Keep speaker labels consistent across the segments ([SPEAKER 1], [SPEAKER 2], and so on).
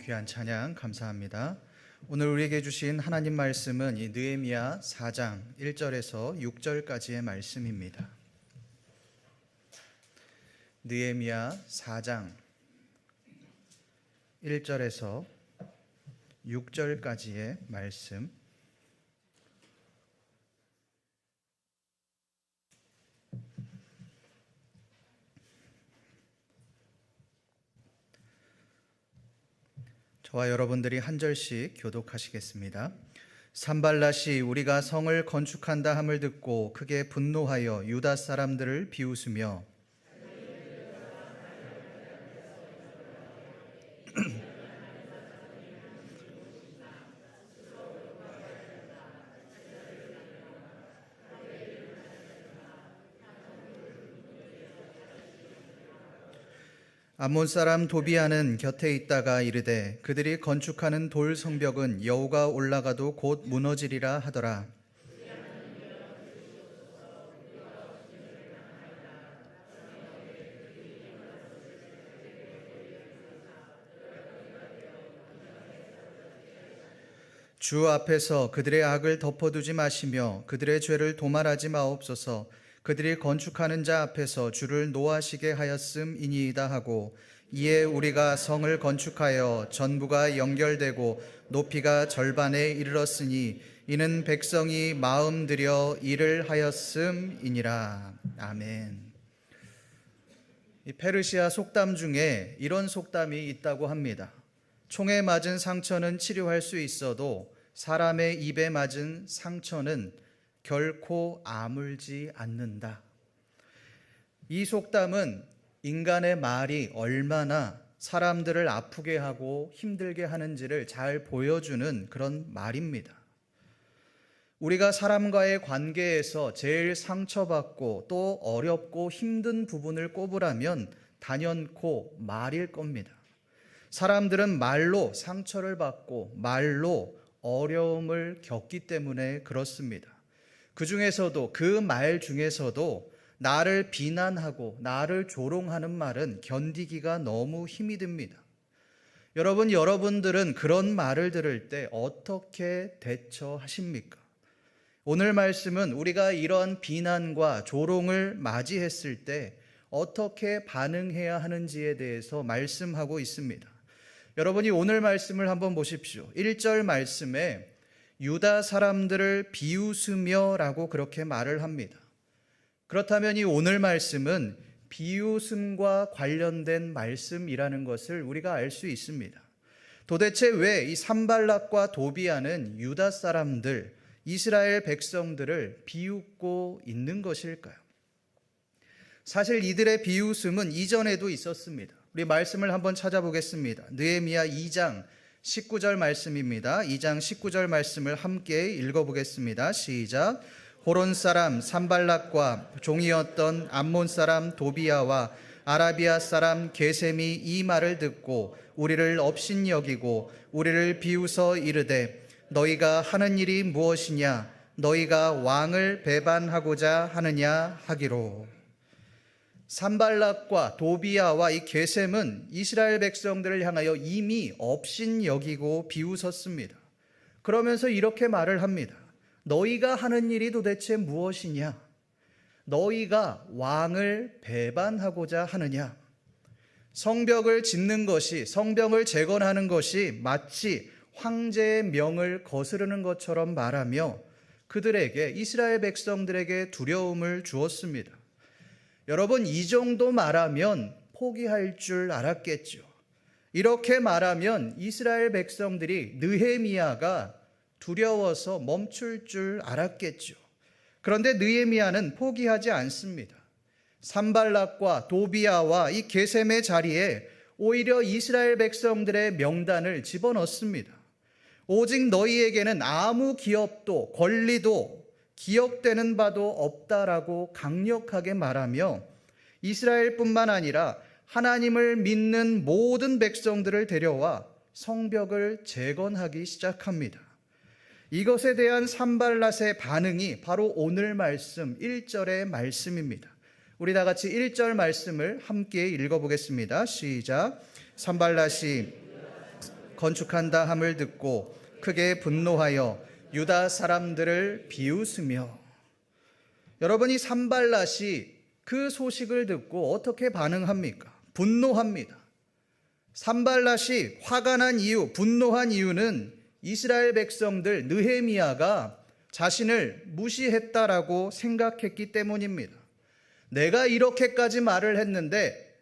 [SPEAKER 1] 귀한 찬양 감사합니다. 오늘 우리에게 주신 하나님 말씀은 이 느헤미야 4장 1절에서 6절까지의 말씀입니다. 느헤미야 4장 1절에서 6절까지의 말씀. 저와 여러분들이 한 절씩 교독하시겠습니다. 산발랏이 우리가 성을 건축한다 함을 듣고 크게 분노하여 유다 사람들을 비웃으며 암몬 사람 도비아는 곁에 있다가 이르되 그들이 건축하는 돌 성벽은 여호가 올라가도 곧 무너지리라 하더라. 주 앞에서 그들의 악을 덮어두지 마시며 그들의 죄를 도말하지 마옵소서. 그들이 건축하는 자 앞에서 주를 노하시게 하였음이니이다 하고, 이에 우리가 성을 건축하여 전부가 연결되고 높이가 절반에 이르렀으니 이는 백성이 마음 들여 일을 하였음이니라. 아멘. 이 페르시아 속담 중에 이런 속담이 있다고 합니다. 총에 맞은 상처는 치료할 수 있어도 사람의 입에 맞은 상처는 결코 아물지 않는다. 이 속담은 인간의 말이 얼마나 사람들을 아프게 하고 힘들게 하는지를 잘 보여주는 그런 말입니다. 우리가 사람과의 관계에서 제일 상처받고 또 어렵고 힘든 부분을 꼽으라면 단연코 말일 겁니다. 사람들은 말로 상처를 받고 말로 어려움을 겪기 때문에 그렇습니다. 그 중에서도 그 말 중에서도 나를 비난하고 나를 조롱하는 말은 견디기가 너무 힘이 듭니다. 여러분들은 그런 말을 들을 때 어떻게 대처하십니까? 오늘 말씀은 우리가 이런 비난과 조롱을 맞이했을 때 어떻게 반응해야 하는지에 대해서 말씀하고 있습니다. 여러분이 오늘 말씀을 한번 보십시오. 1절 말씀에 유다 사람들을 비웃으며 라고 그렇게 말을 합니다. 그렇다면 이 오늘 말씀은 비웃음과 관련된 말씀이라는 것을 우리가 알 수 있습니다. 도대체 왜 이 산발랏과 도비아는 유다 사람들, 이스라엘 백성들을 비웃고 있는 것일까요? 사실 이들의 비웃음은 이전에도 있었습니다. 우리 말씀을 한번 찾아보겠습니다. 느헤미야 2장 19절 말씀입니다. 2장 19절 말씀을 함께 읽어보겠습니다. 시작. 호론 사람 산발랏과 종이었던 암몬 사람 도비아와 아라비아 사람 게셈이 이 말을 듣고 우리를 업신여기고 우리를 비웃어 이르되 너희가 하는 일이 무엇이냐? 너희가 왕을 배반하고자 하느냐 하기로. 산발랏과 도비아와 이 게셈은 이스라엘 백성들을 향하여 이미 업신여기고 비웃었습니다. 그러면서 이렇게 말을 합니다. 너희가 하는 일이 도대체 무엇이냐? 너희가 왕을 배반하고자 하느냐? 성벽을 짓는 것이, 성벽을 재건하는 것이 마치 황제의 명을 거스르는 것처럼 말하며 그들에게, 이스라엘 백성들에게 두려움을 주었습니다. 여러분, 이 정도 말하면 포기할 줄 알았겠죠. 이렇게 말하면 이스라엘 백성들이 느헤미야가 두려워서 멈출 줄 알았겠죠. 그런데 느헤미야는 포기하지 않습니다. 산발랏과 도비아와 이 게셈의 자리에 오히려 이스라엘 백성들의 명단을 집어넣습니다. 오직 너희에게는 아무 기업도 권리도 기억되는 바도 없다라고 강력하게 말하며 이스라엘뿐만 아니라 하나님을 믿는 모든 백성들을 데려와 성벽을 재건하기 시작합니다. 이것에 대한 산발랏의 반응이 바로 오늘 말씀 1절의 말씀입니다. 우리 다 같이 1절 말씀을 함께 읽어보겠습니다. 시작. 산발랏이 건축한다 함을 듣고 크게 분노하여 유다 사람들을 비웃으며. 여러분이 산발랏이 그 소식을 듣고 어떻게 반응합니까? 분노합니다. 산발랏이 화가 난 이유, 분노한 이유는 이스라엘 백성들 느헤미야가 자신을 무시했다라고 생각했기 때문입니다. 내가 이렇게까지 말을 했는데,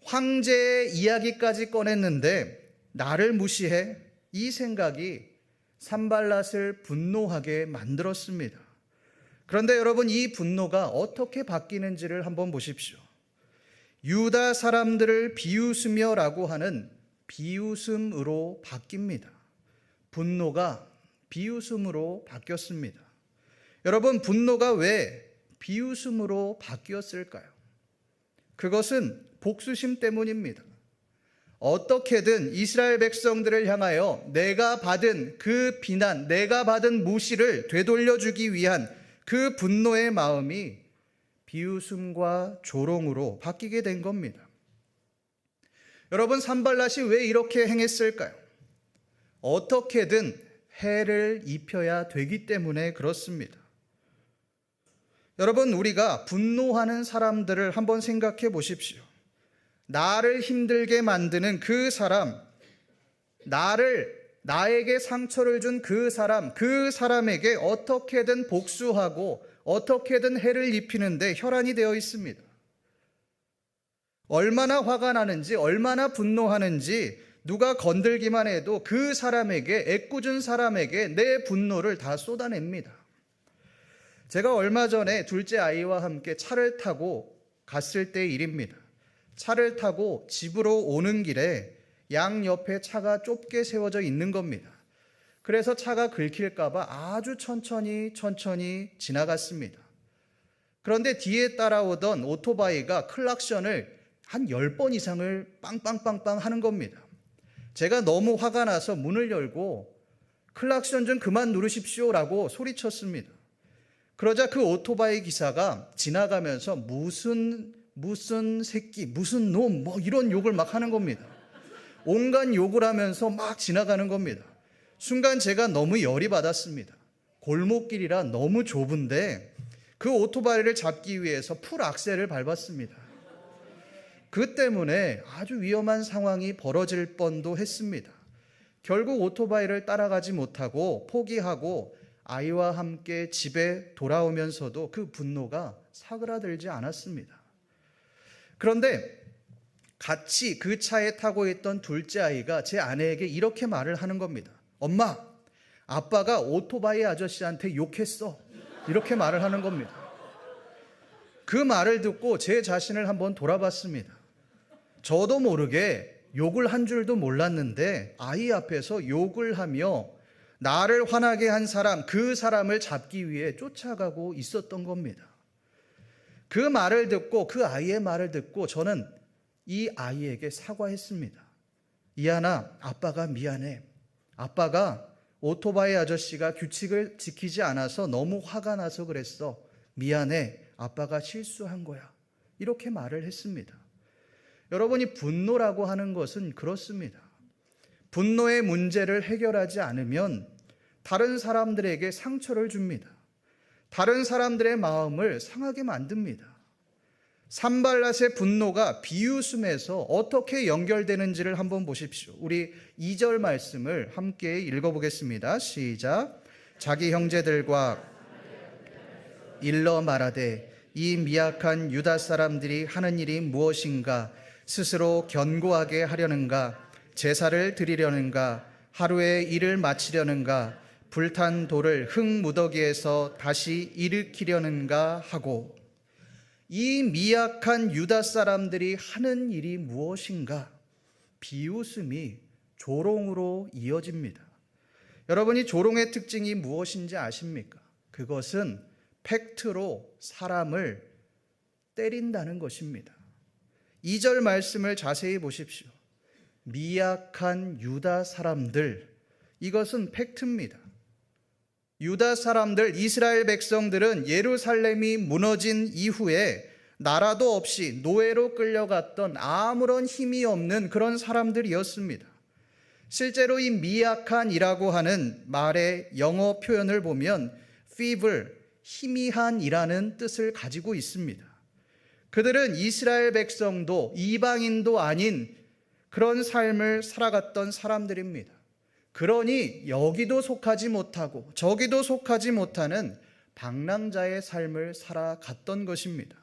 [SPEAKER 1] 황제의 이야기까지 꺼냈는데 나를 무시해? 이 생각이 산발랏을 분노하게 만들었습니다. 그런데 여러분, 이 분노가 어떻게 바뀌는지를 한번 보십시오. 유다 사람들을 비웃으며라고 하는 비웃음으로 바뀝니다. 분노가 비웃음으로 바뀌었습니다. 여러분, 분노가 왜 비웃음으로 바뀌었을까요? 그것은 복수심 때문입니다. 어떻게든 이스라엘 백성들을 향하여 내가 받은 그 비난, 내가 받은 무시를 되돌려주기 위한 그 분노의 마음이 비웃음과 조롱으로 바뀌게 된 겁니다. 여러분, 산발랏이 왜 이렇게 행했을까요? 어떻게든 해를 입혀야 되기 때문에 그렇습니다. 여러분, 우리가 분노하는 사람들을 한번 생각해 보십시오. 나를 힘들게 만드는 그 사람, 나에게 상처를 준 그 사람에게 어떻게든 복수하고 어떻게든 해를 입히는데 혈안이 되어 있습니다. 얼마나 화가 나는지, 얼마나 분노하는지 누가 건들기만 해도 그 사람에게, 애꿎은 사람에게 내 분노를 다 쏟아냅니다. 제가 얼마 전에 둘째 아이와 함께 차를 타고 갔을 때의 일입니다. 차를 타고 집으로 오는 길에 양옆에 차가 좁게 세워져 있는 겁니다. 그래서 차가 긁힐까봐 아주 천천히 지나갔습니다. 그런데 뒤에 따라오던 오토바이가 클락션을 한 10번 이상을 빵빵빵빵 하는 겁니다. 제가 너무 화가 나서 문을 열고 클락션 좀 그만 누르십시오라고 소리쳤습니다. 그러자 그 오토바이 기사가 지나가면서 무슨 새끼, 무슨 놈, 뭐 이런 욕을 막 하는 겁니다. 온갖 욕을 하면서 막 지나가는 겁니다. 순간 제가 너무 열이 받았습니다. 골목길이라 너무 좁은데 그 오토바이를 잡기 위해서 풀 악셀을 밟았습니다. 그 때문에 아주 위험한 상황이 벌어질 뻔도 했습니다. 결국 오토바이를 따라가지 못하고 포기하고 아이와 함께 집에 돌아오면서도 그 분노가 사그라들지 않았습니다. 그런데 같이 그 차에 타고 있던 둘째 아이가 제 아내에게 이렇게 말을 하는 겁니다. 엄마, 아빠가 오토바이 아저씨한테 욕했어. 이렇게 말을 하는 겁니다. 그 말을 듣고 제 자신을 한번 돌아봤습니다. 저도 모르게 욕을 한 줄도 몰랐는데 아이 앞에서 욕을 하며 나를 화나게 한 사람, 그 사람을 잡기 위해 쫓아가고 있었던 겁니다. 그 말을 듣고, 그 아이의 말을 듣고 저는 이 아이에게 사과했습니다. 이하나, 아빠가 미안해. 아빠가 오토바이 아저씨가 규칙을 지키지 않아서 너무 화가 나서 그랬어. 미안해. 아빠가 실수한 거야. 이렇게 말을 했습니다. 여러분이 분노라고 하는 것은 그렇습니다. 분노의 문제를 해결하지 않으면 다른 사람들에게 상처를 줍니다. 다른 사람들의 마음을 상하게 만듭니다. 산발랏의 분노가 비웃음에서 어떻게 연결되는지를 한번 보십시오. 우리 2절 말씀을 함께 읽어보겠습니다. 시작. 자기 형제들과 일러 말하되 이 미약한 유다 사람들이 하는 일이 무엇인가? 스스로 견고하게 하려는가? 제사를 드리려는가? 하루에 일을 마치려는가? 불탄 돌을 흙 무더기에서 다시 일으키려는가 하고. 이 미약한 유다 사람들이 하는 일이 무엇인가? 비웃음이 조롱으로 이어집니다. 여러분이 조롱의 특징이 무엇인지 아십니까? 그것은 팩트로 사람을 때린다는 것입니다. 2절 말씀을 자세히 보십시오. 미약한 유다 사람들, 이것은 팩트입니다. 유다 사람들, 이스라엘 백성들은 예루살렘이 무너진 이후에 나라도 없이 노예로 끌려갔던 아무런 힘이 없는 그런 사람들이었습니다. 실제로 이 미약한이라고 하는 말의 영어 표현을 보면 feeble, 희미한이라는 뜻을 가지고 있습니다. 그들은 이스라엘 백성도 이방인도 아닌 그런 삶을 살아갔던 사람들입니다. 그러니 여기도 속하지 못하고 저기도 속하지 못하는 방랑자의 삶을 살아갔던 것입니다.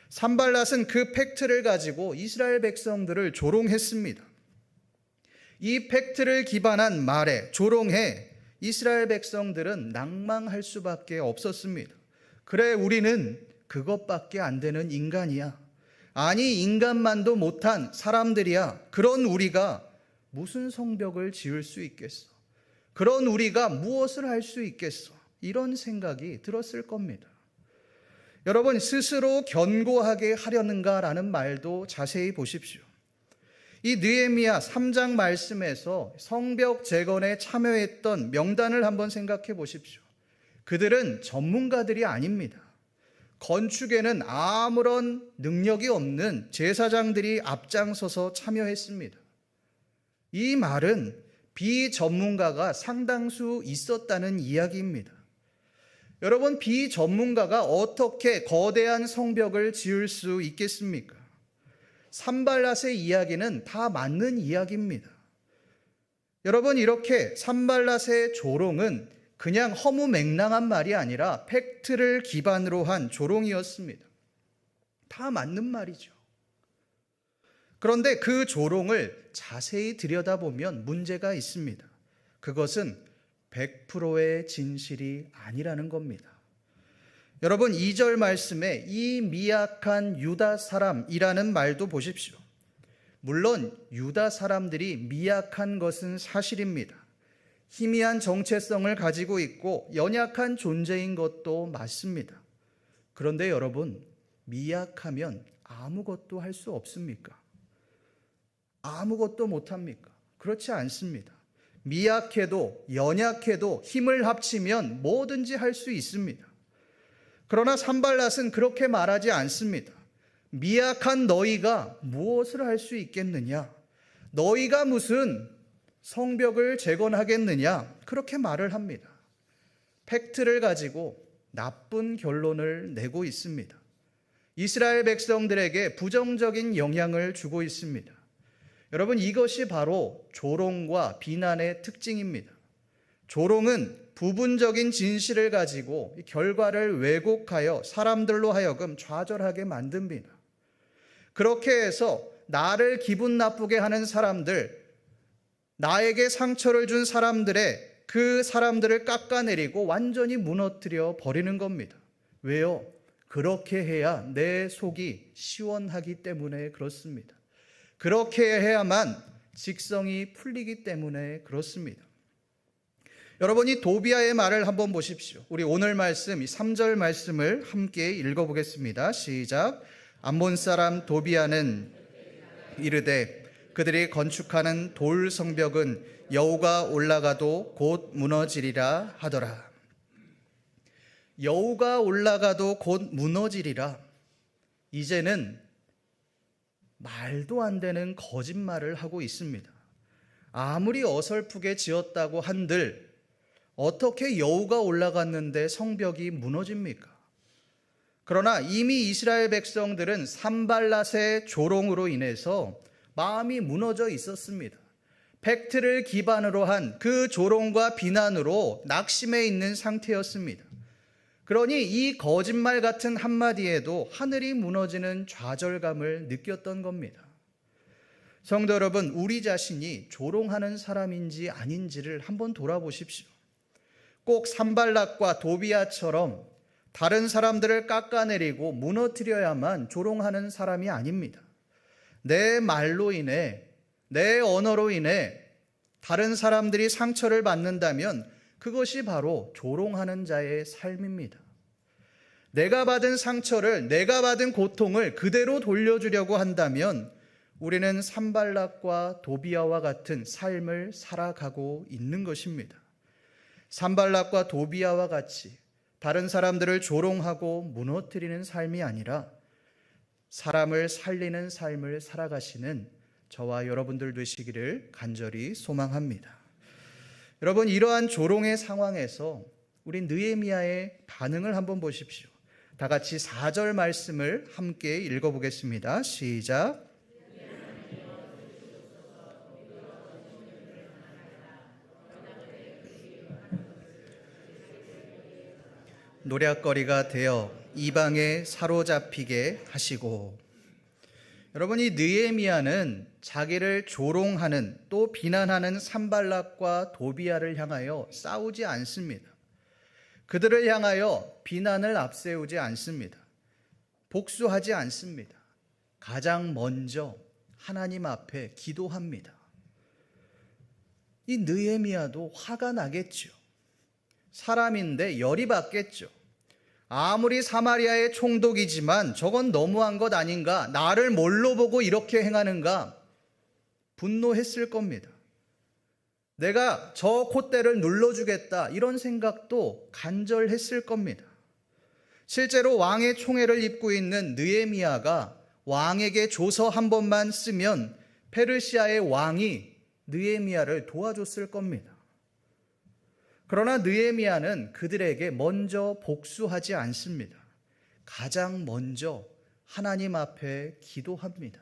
[SPEAKER 1] 산발랏은 그 팩트를 가지고 이스라엘 백성들을 조롱했습니다. 이 팩트를 기반한 말에 조롱해 이스라엘 백성들은 낭망할 수밖에 없었습니다. 그래, 우리는 그것밖에 안 되는 인간이야. 아니, 인간만도 못한 사람들이야. 그런 우리가 무슨 성벽을 지을 수 있겠어? 그런 우리가 무엇을 할 수 있겠어? 이런 생각이 들었을 겁니다. 여러분, 스스로 견고하게 하려는가라는 말도 자세히 보십시오. 이 느헤미야 3장 말씀에서 성벽 재건에 참여했던 명단을 한번 생각해 보십시오. 그들은 전문가들이 아닙니다. 건축에는 아무런 능력이 없는 제사장들이 앞장서서 참여했습니다. 이 말은 비전문가가 상당수 있었다는 이야기입니다. 여러분, 비전문가가 어떻게 거대한 성벽을 지을 수 있겠습니까? 산발랏의 이야기는 다 맞는 이야기입니다. 여러분, 이렇게 산발랏의 조롱은 그냥 허무맹랑한 말이 아니라 팩트를 기반으로 한 조롱이었습니다. 다 맞는 말이죠. 그런데 그 조롱을 자세히 들여다보면 문제가 있습니다. 그것은 100%의 진실이 아니라는 겁니다. 여러분, 2절 말씀에 이 미약한 유다 사람이라는 말도 보십시오. 물론 유다 사람들이 미약한 것은 사실입니다. 희미한 정체성을 가지고 있고 연약한 존재인 것도 맞습니다. 그런데 여러분, 미약하면 아무것도 할 수 없습니까? 아무것도 못합니까? 그렇지 않습니다. 미약해도 연약해도 힘을 합치면 뭐든지 할 수 있습니다. 그러나 산발랏은 그렇게 말하지 않습니다. 미약한 너희가 무엇을 할 수 있겠느냐? 너희가 무슨 성벽을 재건하겠느냐? 그렇게 말을 합니다. 팩트를 가지고 나쁜 결론을 내고 있습니다. 이스라엘 백성들에게 부정적인 영향을 주고 있습니다. 여러분, 이것이 바로 조롱과 비난의 특징입니다. 조롱은 부분적인 진실을 가지고 결과를 왜곡하여 사람들로 하여금 좌절하게 만듭니다. 그렇게 해서 나를 기분 나쁘게 하는 사람들, 나에게 상처를 준 사람들의 그 사람들을 깎아내리고 완전히 무너뜨려 버리는 겁니다. 왜요? 그렇게 해야 내 속이 시원하기 때문에 그렇습니다. 그렇게 해야만 직성이 풀리기 때문에 그렇습니다. 여러분, 이 도비아의 말을 한번 보십시오. 우리 오늘 말씀, 이 3절 말씀을 함께 읽어보겠습니다. 시작. 암몬 사람 도비아는 이르되 그들이 건축하는 돌 성벽은 여우가 올라가도 곧 무너지리라 하더라. 여우가 올라가도 곧 무너지리라. 이제는 말도 안 되는 거짓말을 하고 있습니다. 아무리 어설프게 지었다고 한들 어떻게 여우가 올라갔는데 성벽이 무너집니까? 그러나 이미 이스라엘 백성들은 산발랏의 조롱으로 인해서 마음이 무너져 있었습니다. 팩트를 기반으로 한 그 조롱과 비난으로 낙심해 있는 상태였습니다. 그러니 이 거짓말 같은 한마디에도 하늘이 무너지는 좌절감을 느꼈던 겁니다. 성도 여러분, 우리 자신이 조롱하는 사람인지 아닌지를 한번 돌아보십시오. 꼭 산발랏과 도비아처럼 다른 사람들을 깎아내리고 무너뜨려야만 조롱하는 사람이 아닙니다. 내 말로 인해, 내 언어로 인해 다른 사람들이 상처를 받는다면 그것이 바로 조롱하는 자의 삶입니다. 내가 받은 상처를, 내가 받은 고통을 그대로 돌려주려고 한다면 우리는 산발랏과 도비아와 같은 삶을 살아가고 있는 것입니다. 산발랏과 도비아와 같이 다른 사람들을 조롱하고 무너뜨리는 삶이 아니라 사람을 살리는 삶을 살아가시는 저와 여러분들 되시기를 간절히 소망합니다. 여러분, 이러한 조롱의 상황에서 우리 느헤미야의 반응을 한번 보십시오. 다 같이 4절 말씀을 함께 읽어보겠습니다. 시작. 노략거리가 되어 이방에 사로잡히게 하시고. 여러분, 이 느헤미야는 자기를 조롱하는 또 비난하는 산발락과 도비야를 향하여 싸우지 않습니다. 그들을 향하여 비난을 앞세우지 않습니다. 복수하지 않습니다. 가장 먼저 하나님 앞에 기도합니다. 이 느헤미야도 화가 나겠죠. 사람인데 열이 받겠죠. 아무리 사마리아의 총독이지만 저건 너무한 것 아닌가? 나를 뭘로 보고 이렇게 행하는가? 분노했을 겁니다. 내가 저 콧대를 눌러주겠다, 이런 생각도 간절했을 겁니다. 실제로 왕의 총애를 입고 있는 느헤미야가 왕에게 조서 한 번만 쓰면 페르시아의 왕이 느헤미야를 도와줬을 겁니다. 그러나 느헤미야는 그들에게 먼저 복수하지 않습니다. 가장 먼저 하나님 앞에 기도합니다.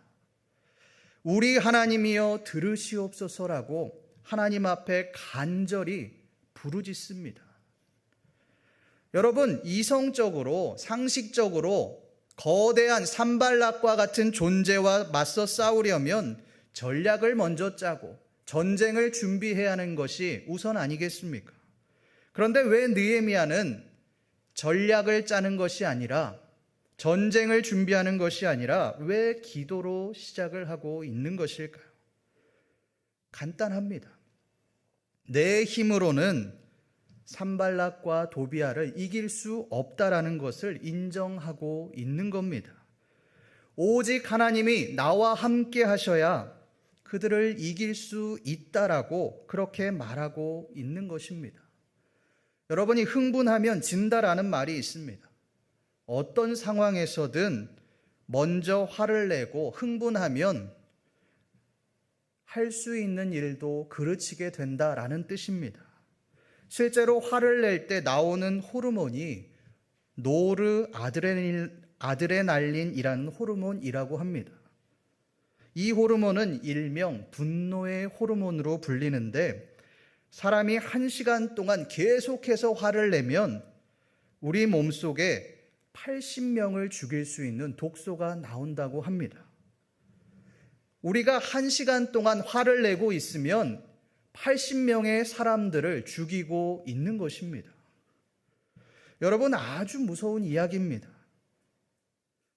[SPEAKER 1] 우리 하나님이여 들으시옵소서라고 하나님 앞에 간절히 부르짖습니다. 여러분, 이성적으로 상식적으로 거대한 산발락과 같은 존재와 맞서 싸우려면 전략을 먼저 짜고 전쟁을 준비해야 하는 것이 우선 아니겠습니까? 그런데 왜 느헤미야는 전략을 짜는 것이 아니라, 전쟁을 준비하는 것이 아니라 왜 기도로 시작을 하고 있는 것일까요? 간단합니다. 내 힘으로는 산발락과 도비야를 이길 수 없다라는 것을 인정하고 있는 겁니다. 오직 하나님이 나와 함께 하셔야 그들을 이길 수 있다라고 그렇게 말하고 있는 것입니다. 여러분이 흥분하면 진다라는 말이 있습니다. 어떤 상황에서든 먼저 화를 내고 흥분하면 할 수 있는 일도 그르치게 된다라는 뜻입니다. 실제로 화를 낼 때 나오는 호르몬이 노르아드레날린이라는 호르몬이라고 합니다. 이 호르몬은 일명 분노의 호르몬으로 불리는데, 사람이 1시간 동안 계속해서 화를 내면 우리 몸속에 80명을 죽일 수 있는 독소가 나온다고 합니다. 우리가 1시간 동안 화를 내고 있으면 80명의 사람들을 죽이고 있는 것입니다. 여러분, 아주 무서운 이야기입니다.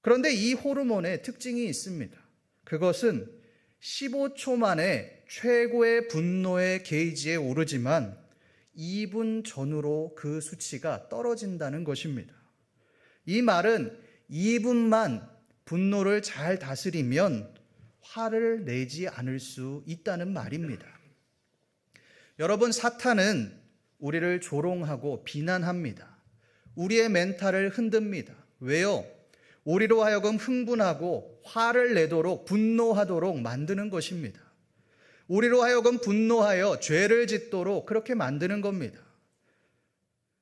[SPEAKER 1] 그런데 이 호르몬의 특징이 있습니다. 그것은 15초 만에 최고의 분노의 게이지에 오르지만 2분 전후로 그 수치가 떨어진다는 것입니다. 이 말은 2분만 분노를 잘 다스리면 화를 내지 않을 수 있다는 말입니다. 여러분, 사탄은 우리를 조롱하고 비난합니다. 우리의 멘탈을 흔듭니다. 왜요? 우리로 하여금 흥분하고 화를 내도록, 분노하도록 만드는 것입니다. 우리로 하여금 분노하여 죄를 짓도록 그렇게 만드는 겁니다.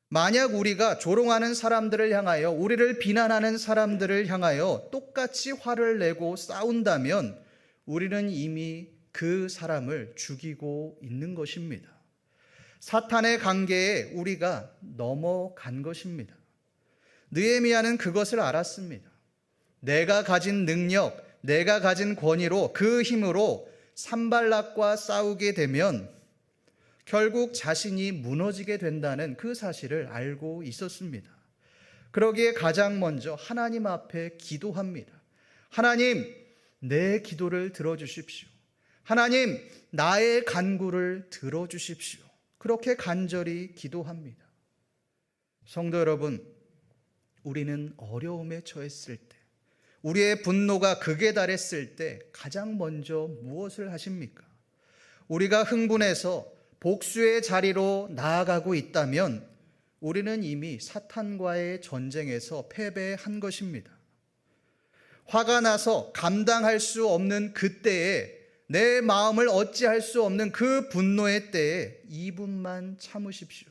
[SPEAKER 1] 만약 우리가 조롱하는 사람들을 향하여, 우리를 비난하는 사람들을 향하여 똑같이 화를 내고 싸운다면 우리는 이미 그 사람을 죽이고 있는 것입니다. 사탄의 관계에 우리가 넘어간 것입니다. 느헤미야는 그것을 알았습니다. 내가 가진 능력, 내가 가진 권위로, 그 힘으로 산발락과 싸우게 되면 결국 자신이 무너지게 된다는 그 사실을 알고 있었습니다. 그러기에 가장 먼저 하나님 앞에 기도합니다. 하나님, 내 기도를 들어주십시오. 하나님, 나의 간구를 들어주십시오. 그렇게 간절히 기도합니다. 성도 여러분, 우리는 어려움에 처했을 때, 우리의 분노가 극에 달했을 때 가장 먼저 무엇을 하십니까? 우리가 흥분해서 복수의 자리로 나아가고 있다면 우리는 이미 사탄과의 전쟁에서 패배한 것입니다. 화가 나서 감당할 수 없는 그때에 내 마음을 어찌할 수 없는 그 분노의 때에 2분만 참으십시오.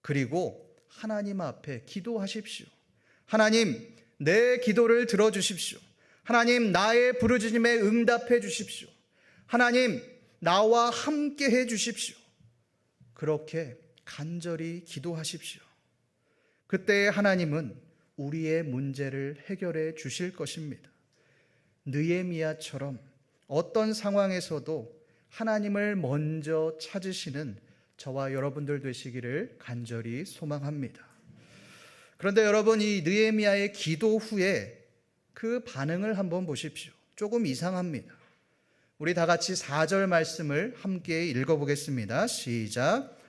[SPEAKER 1] 그리고 하나님 앞에 기도하십시오. 하나님, 내 기도를 들어주십시오. 하나님, 나의 부르짖음에 응답해 주십시오. 하나님, 나와 함께 해 주십시오. 그렇게 간절히 기도하십시오. 그때 하나님은 우리의 문제를 해결해 주실 것입니다. 느헤미야처럼 어떤 상황에서도 하나님을 먼저 찾으시는 저와 여러분들 되시기를 간절히 소망합니다. 그런데 여러분, 이 느헤미야의 기도 후에 그 반응을 한번 보십시오. 조금 이상합니다. 우리 다 같이 4절 말씀을 함께 읽어보겠습니다. 시작.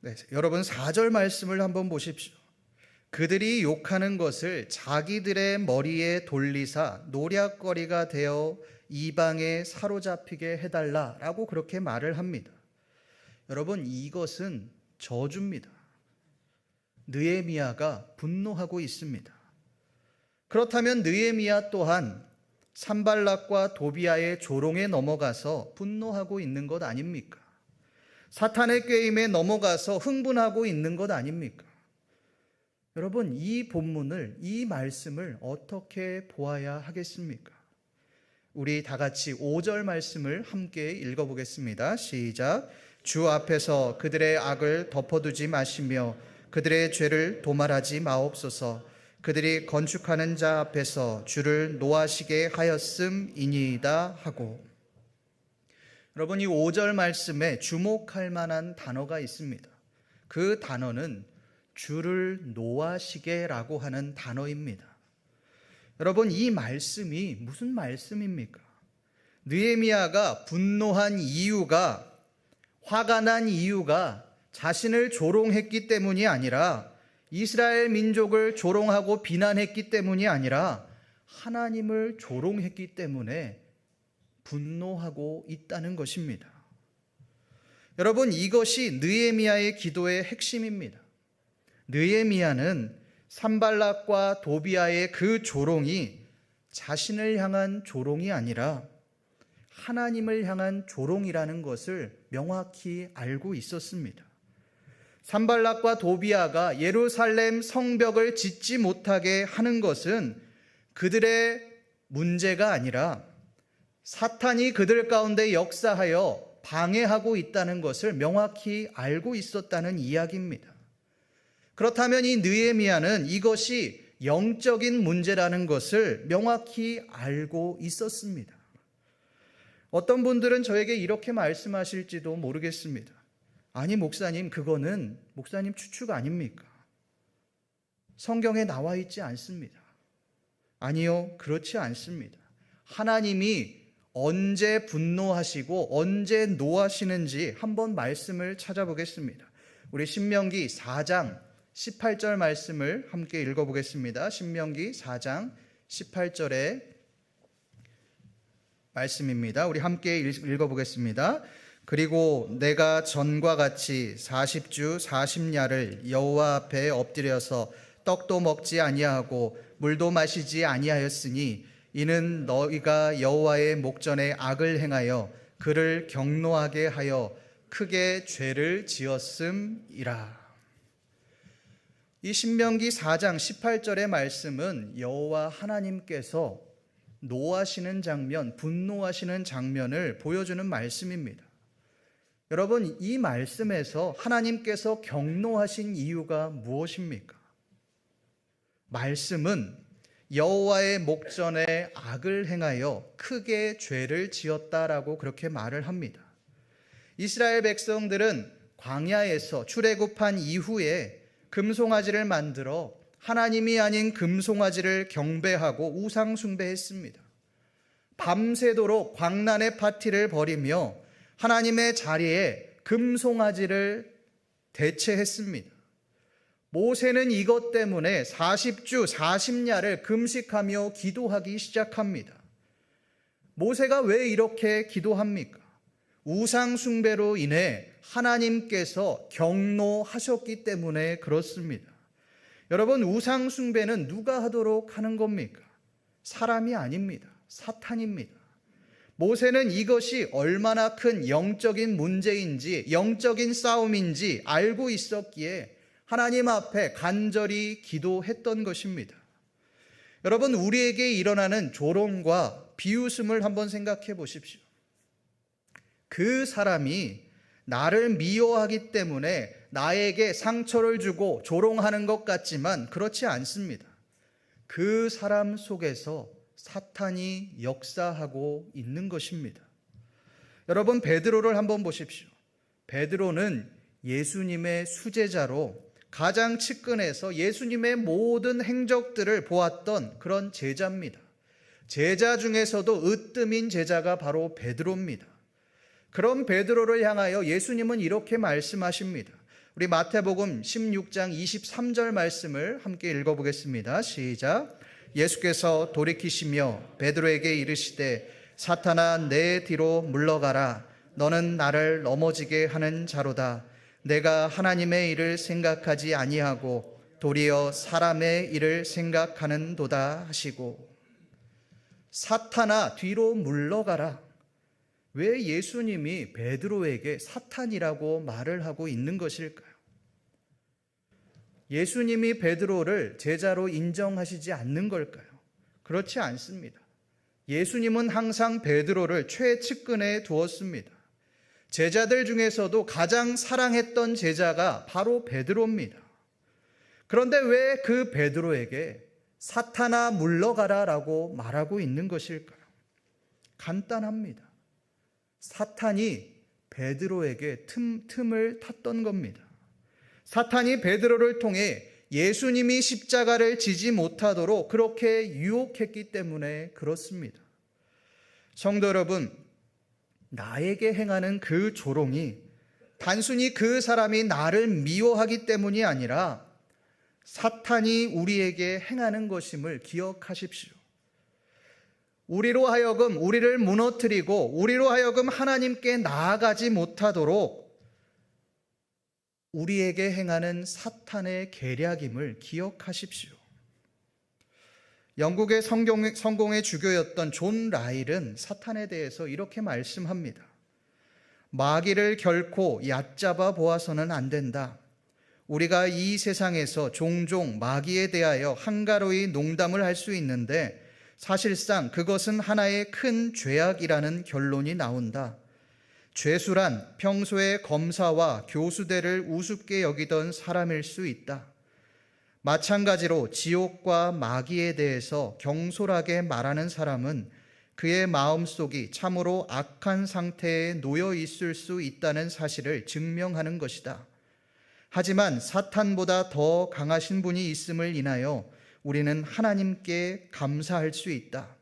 [SPEAKER 1] 네, 여러분 4절 말씀을 한번 보십시오. 그들이 욕하는 것을 자기들의 머리에 돌리사 노략거리가 되어 이방에 사로잡히게 해달라라고 그렇게 말을 합니다. 여러분, 이것은 저주입니다. 느헤미야가 분노하고 있습니다. 그렇다면 느헤미야 또한 산발락과 도비아의 조롱에 넘어가서 분노하고 있는 것 아닙니까? 사탄의 꾀임에 넘어가서 흥분하고 있는 것 아닙니까? 여러분, 이 본문을, 이 말씀을 어떻게 보아야 하겠습니까? 우리 다 같이 5절 말씀을 함께 읽어보겠습니다. 시작. 주 앞에서 그들의 악을 덮어두지 마시며 그들의 죄를 도말하지 마옵소서. 그들이 건축하는 자 앞에서 주를 노하시게 하였음이니이다 하고. 여러분, 이 5절 말씀에 주목할 만한 단어가 있습니다. 그 단어는 주를 노하시게라고 하는 단어입니다. 여러분, 이 말씀이 무슨 말씀입니까? 느헤미야가 분노한 이유가, 화가 난 이유가 자신을 조롱했기 때문이 아니라, 이스라엘 민족을 조롱하고 비난했기 때문이 아니라 하나님을 조롱했기 때문에 분노하고 있다는 것입니다. 여러분, 이것이 느헤미야의 기도의 핵심입니다. 느헤미야는 산발락과 도비아의 그 조롱이 자신을 향한 조롱이 아니라 하나님을 향한 조롱이라는 것을 명확히 알고 있었습니다. 산발락과 도비아가 예루살렘 성벽을 짓지 못하게 하는 것은 그들의 문제가 아니라 사탄이 그들 가운데 역사하여 방해하고 있다는 것을 명확히 알고 있었다는 이야기입니다. 그렇다면 이 느헤미야는 이것이 영적인 문제라는 것을 명확히 알고 있었습니다. 어떤 분들은 저에게 이렇게 말씀하실지도 모르겠습니다. 아니, 목사님, 그거는 목사님 추측 아닙니까? 성경에 나와 있지 않습니다. 아니요, 그렇지 않습니다. 하나님이 언제 분노하시고 언제 노하시는지 한번 말씀을 찾아보겠습니다. 우리 신명기 4장 18절 말씀을 함께 읽어보겠습니다. 신명기 4장 18절의 말씀입니다. 우리 함께 읽어보겠습니다. 그리고 내가 전과 같이 40주 40야를 여호와 앞에 엎드려서 떡도 먹지 아니하고 물도 마시지 아니하였으니 이는 너희가 여호와의 목전에 악을 행하여 그를 경노하게 하여 크게 죄를 지었음이라. 이 신명기 4장 18절의 말씀은 여호와 하나님께서 노하시는 장면, 분노하시는 장면을 보여주는 말씀입니다. 여러분, 이 말씀에서 하나님께서 경노하신 이유가 무엇입니까? 말씀은 여호와의 목전에 악을 행하여 크게 죄를 지었다라고 그렇게 말을 합니다. 이스라엘 백성들은 광야에서 출애굽한 이후에 금송아지를 만들어 하나님이 아닌 금송아지를 경배하고 우상 숭배했습니다. 밤새도록 광란의 파티를 벌이며 하나님의 자리에 금송아지를 대체했습니다. 모세는 이것 때문에 40주 40야를 금식하며 기도하기 시작합니다. 모세가 왜 이렇게 기도합니까? 우상 숭배로 인해 하나님께서 경노하셨기 때문에 그렇습니다. 여러분, 우상 숭배는 누가 하도록 하는 겁니까? 사람이 아닙니다. 사탄입니다. 모세는 이것이 얼마나 큰 영적인 문제인지, 영적인 싸움인지 알고 있었기에 하나님 앞에 간절히 기도했던 것입니다. 여러분, 우리에게 일어나는 조롱과 비웃음을 한번 생각해 보십시오. 그 사람이 나를 미워하기 때문에 나에게 상처를 주고 조롱하는 것 같지만 그렇지 않습니다. 그 사람 속에서 사탄이 역사하고 있는 것입니다. 여러분, 베드로를 한번 보십시오. 베드로는 예수님의 수제자로 가장 측근에서 예수님의 모든 행적들을 보았던 그런 제자입니다. 제자 중에서도 으뜸인 제자가 바로 베드로입니다. 그런 베드로를 향하여 예수님은 이렇게 말씀하십니다. 우리 마태복음 16장 23절 말씀을 함께 읽어보겠습니다. 시작. 예수께서 돌이키시며 베드로에게 이르시되 사탄아 내 뒤로 물러가라. 너는 나를 넘어지게 하는 자로다. 내가 하나님의 일을 생각하지 아니하고 도리어 사람의 일을 생각하는도다 하시고. 사탄아 뒤로 물러가라. 왜 예수님이 베드로에게 사탄이라고 말을 하고 있는 것일까요? 예수님이 베드로를 제자로 인정하시지 않는 걸까요? 그렇지 않습니다. 예수님은 항상 베드로를 최측근에 두었습니다. 제자들 중에서도 가장 사랑했던 제자가 바로 베드로입니다. 그런데 왜 그 베드로에게 사탄아 물러가라 라고 말하고 있는 것일까요? 간단합니다. 사탄이 베드로에게 틈을 탔던 겁니다. 사탄이 베드로를 통해 예수님이 십자가를 지지 못하도록 그렇게 유혹했기 때문에 그렇습니다. 성도 여러분, 나에게 행하는 그 조롱이 단순히 그 사람이 나를 미워하기 때문이 아니라 사탄이 우리에게 행하는 것임을 기억하십시오. 우리로 하여금 우리를 무너뜨리고 우리로 하여금 하나님께 나아가지 못하도록 우리에게 행하는 사탄의 계략임을 기억하십시오. 영국의 성공의 주교였던 존 라일은 사탄에 대해서 이렇게 말씀합니다. 마귀를 결코 얕잡아 보아서는 안 된다. 우리가 이 세상에서 종종 마귀에 대하여 한가로이 농담을 할 수 있는데 사실상 그것은 하나의 큰 죄악이라는 결론이 나온다. 죄수란 평소에 검사와 교수들을 우습게 여기던 사람일 수 있다. 마찬가지로 지옥과 마귀에 대해서 경솔하게 말하는 사람은 그의 마음속이 참으로 악한 상태에 놓여 있을 수 있다는 사실을 증명하는 것이다. 하지만 사탄보다 더 강하신 분이 있음을 인하여 우리는 하나님께 감사할 수 있다.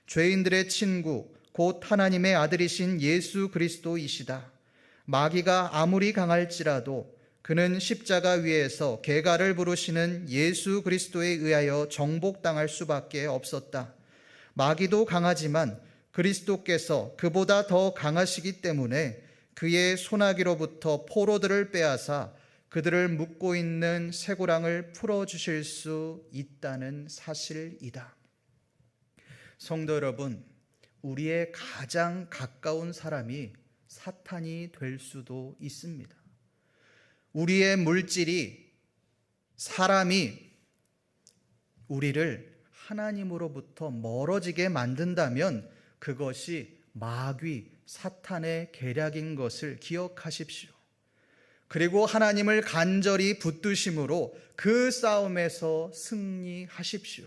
[SPEAKER 1] 죄인들의 친구, 곧 하나님의 아들이신 예수 그리스도이시다. 마귀가 아무리 강할지라도 그는 십자가 위에서 개가를 부르시는 예수 그리스도에 의하여 정복당할 수밖에 없었다. 마귀도 강하지만 그리스도께서 그보다 더 강하시기 때문에 그의 소나기로부터 포로들을 빼앗아 그들을 묶고 있는 쇠고랑을 풀어주실 수 있다는 사실이다. 성도 여러분, 우리의 가장 가까운 사람이 사탄이 될 수도 있습니다. 우리의 물질이, 사람이 우리를 하나님으로부터 멀어지게 만든다면 그것이 마귀, 사탄의 계략인 것을 기억하십시오. 그리고 하나님을 간절히 붙드심으로 그 싸움에서 승리하십시오.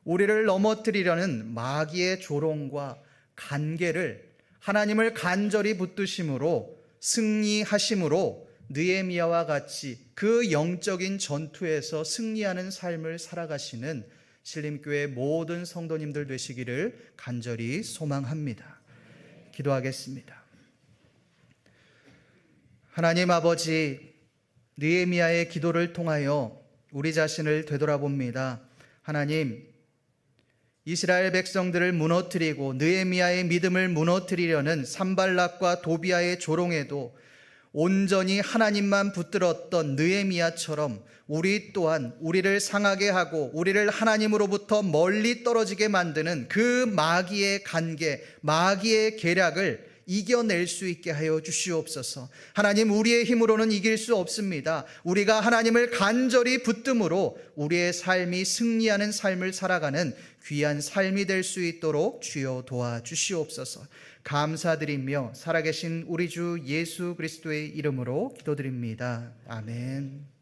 [SPEAKER 1] 우리를 넘어뜨리려는 마귀의 조롱과 간계를 하나님을 간절히 붙드심으로 승리하심으로 느헤미야와 같이 그 영적인 전투에서 승리하는 삶을 살아가시는 신림교회 모든 성도님들 되시기를 간절히 소망합니다. 기도하겠습니다. 하나님 아버지, 느헤미야의 기도를 통하여 우리 자신을 되돌아봅니다. 하나님, 이스라엘 백성들을 무너뜨리고 느헤미야의 믿음을 무너뜨리려는 산발락과 도비아의 조롱에도 온전히 하나님만 붙들었던 느헤미야처럼 우리 또한 우리를 상하게 하고 우리를 하나님으로부터 멀리 떨어지게 만드는 그 마귀의 간계, 마귀의 계략을 이겨낼 수 있게 하여 주시옵소서. 하나님, 우리의 힘으로는 이길 수 없습니다. 우리가 하나님을 간절히 붙듦으로 우리의 삶이 승리하는 삶을 살아가는 귀한 삶이 될 수 있도록 주여 도와주시옵소서. 감사드리며 살아계신 우리 주 예수 그리스도의 이름으로 기도드립니다. 아멘.